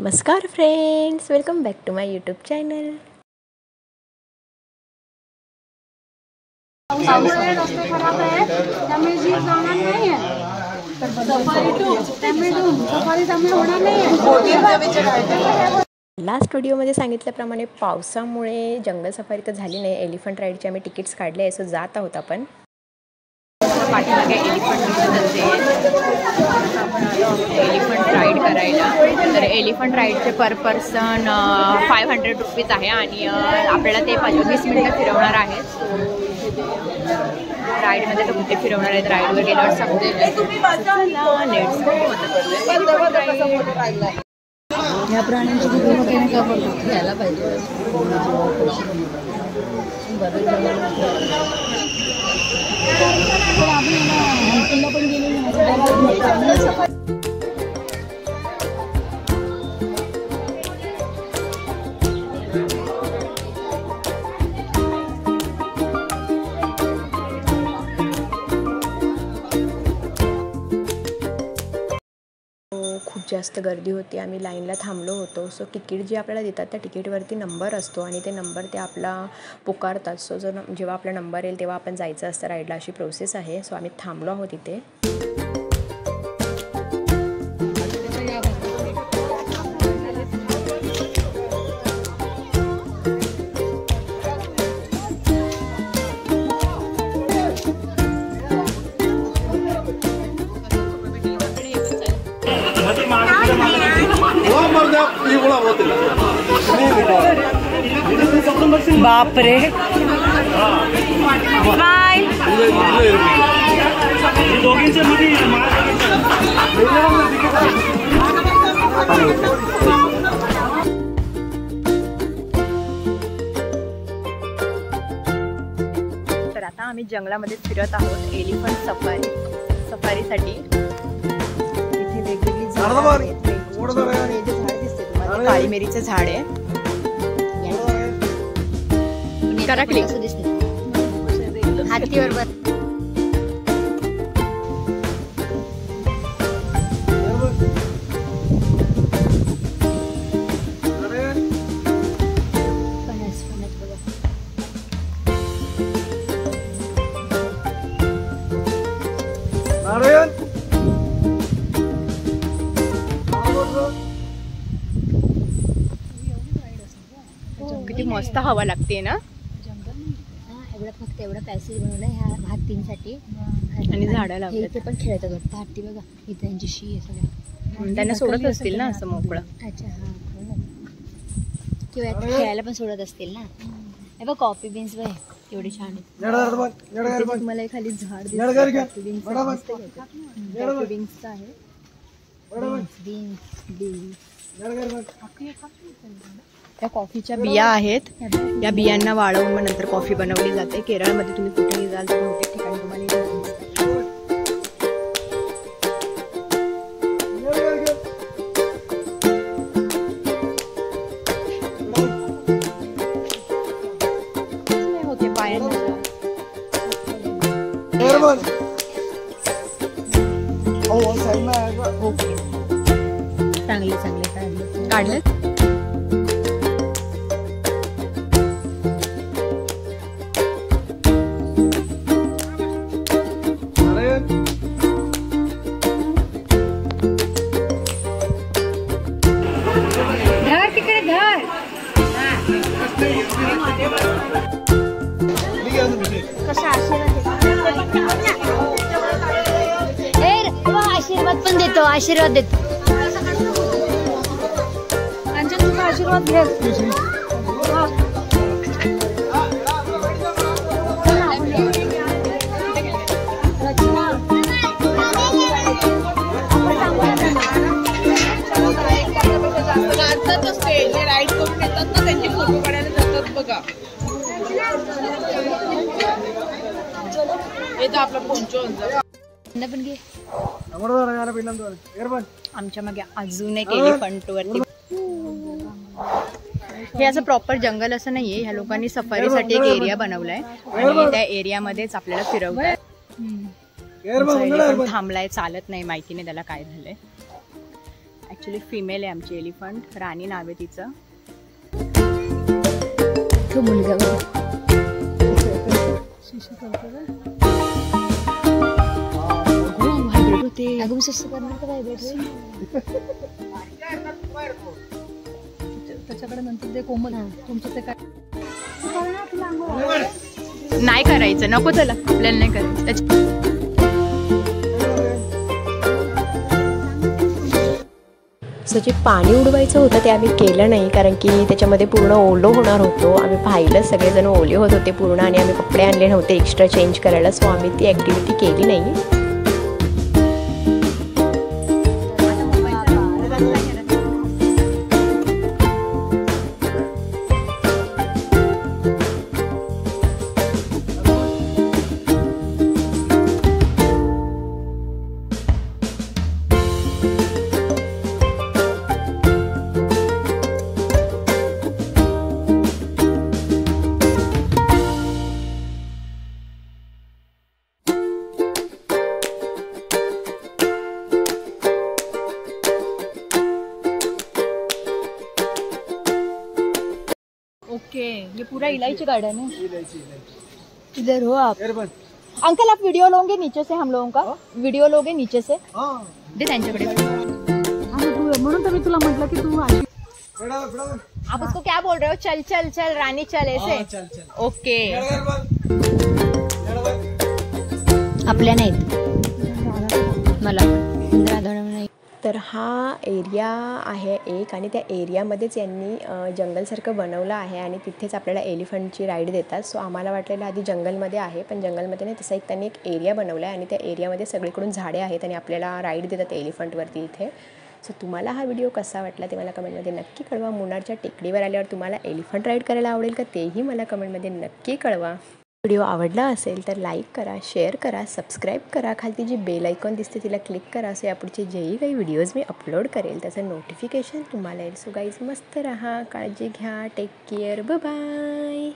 नमस्कार friends, welcome back to my YouTube channel. Last व्हिडिओमध्ये सांगितल्याप्रमाणे पावसामुळे जंगल सफारी तर झाली नाही. एलिफंट राईडचे आम्ही तिकीट्स काढले आहे, सो जात आहोत आपण. पाठीमागे एलिफंट राईड करायला. तर एलिफंट राईडचे पर पर्सन 500 रुपीज आहे आणि आपल्याला ते 20 मिनिटं फिरवणार आहेत. राईडमध्ये तर कुठे फिरवणार आहेत, राईडवर गेल्यावर समजेल. या प्राण्यांची घ्यायला पाहिजे. पण गेले. खूप जास्त गर्दी होती. आम्ही लाईनला थांबलो होतो. सो तिकीट जे आपल्याला देतात त्या तिकीटवरती नंबर असतो आणि ते नंबर ते आपला पुकारतात. सो जेव्हा आपला नंबर येईल तेव्हा आपण जायचं असतं राईडला, अशी प्रोसेस आहे. सो आम्ही थांबलो आहोत इथे. बाप रे. तर आता आम्ही जंगलामध्ये फिरत आहोत एलिफंट सफारीसाठी. इथे वेगवेगळी झाडं आहेत. काळी मिरीचं झाड आहे. करा क्लिक. हाती बरोबर. किती मस्त हवा लागते ना. फक्त एवढा पॅसेज बनवला ह्या हत्तींसाठी आणि झाडं लावतात. इथे पण खेळतात वाटतं हत्ती. बघा इथे त्यांची शी आहे सगळ्या. त्यांना सोडत असतील ना असं मोकळं. अच्छा हा. किंवा खेळायला पण सोडत असतील ना. हे बघ कॉफी बीन्स बघ एवढी छान आहे. मला खाली झाड कॉफी बीन्सचं आहे. त्या कॉफीच्या बिया आहेत. या बियांना वाळवून मग नंतर कॉफी बनवली जाते. केरळमध्ये तुम्ही कुठेही जाल तर बहुतेक ठिकाणी तुम्हाला होते पायांना. ओके, चांगले काढले. आशीर्वाद पण देतो. आशीर्वाद देतो. आशीर्वाद घे. राईड करून येतात ना, त्यांचे फोटो काढायला जातात बघा. हे तर आपला पोंचो पण घे. आमच्या मागे अजून एक एलिफंट वरती. हे असं प्रॉपर जंगल असं नाहीये. ह्या लोकांनी सफारीसाठी एक एरिया बनवलाय आणि त्या एरियामध्येच आपल्याला फिरवतात. थांबलाय, चालत नाही, माहिती नाही त्याला काय झालंय. ॲक्च्युली फिमेल आहे आमची एलिफंट, राणी नाव आहे तिचं. तो मुलगा बघ. अगं मी सुस्त करणार का त्याच्याकडे नंतर ते कोमल तुमचं ते काय नाही करायचं, नको त्याला, आपल्याला नाही करायचं. सो जे पाणी उडवायचं होतं ते आम्ही केलं नाही, कारण की त्याच्यामध्ये पूर्ण ओलं होणार होतो. आम्ही पाहिलं सगळेजण ओले होत होते पूर्ण, आणि आम्ही कपडे आणले नव्हते एक्स्ट्रा चेंज करायला, सो आम्ही ती ॲक्टिव्हिटी केली नाही. ओके, ये पूरा इलायची गार्डन है. इधर हो आप. अंकल आप वीडियो लोगे नीचे से, हम लोगों का वीडियो लोगे नीचे से. दे त्यांच्याकडे. म्हणून तर मी तुला म्हटलं की तू अशी आप उसको क्या बोल रहे हो? चल चल चल रानी चल ऐसे. ओके. आपल्या नाहीत मला नाही. तर हा एरिया आहे एक, आणि त्या एरियामध्येच यांनी जंगलसारखं बनवलं आहे, आणि तिथेच आपल्याला एलिफंटची राईड देतात. सो आम्हाला वाटलेलं आधी जंगलमध्ये आहे, पण जंगलमध्ये नाही, तसा एक त्यांनी एक एरिया बनवला आहे, आणि त्या एरियामध्ये सगळीकडून झाडे आहेत, आणि आपल्याला राईड देतात एलिफंटवरती इथे. सो तुम्हाला हा व्हिडिओ कसा वाटला ते मला कमेंटमध्ये नक्की कळवा. मुन्नारच्या टेकडीवर आल्यावर तुम्हाला एलिफंट राईड करायला आवडेल का तेही मला कमेंटमध्ये नक्की कळवा. व्हिडिओ आवडला असेल तर लाईक करा, शेअर करा, सबस्क्राईब करा. खालती जी बेल आयकॉन दिसते तिला क्लिक करा, सो यापुढचे जेही काही व्हिडिओज मी अपलोड करेल त्याचं नोटिफिकेशन तुम्हाला येईल. सो गाईज मस्त राहा, काळजी घ्या, टेक केअर, बाय बाय.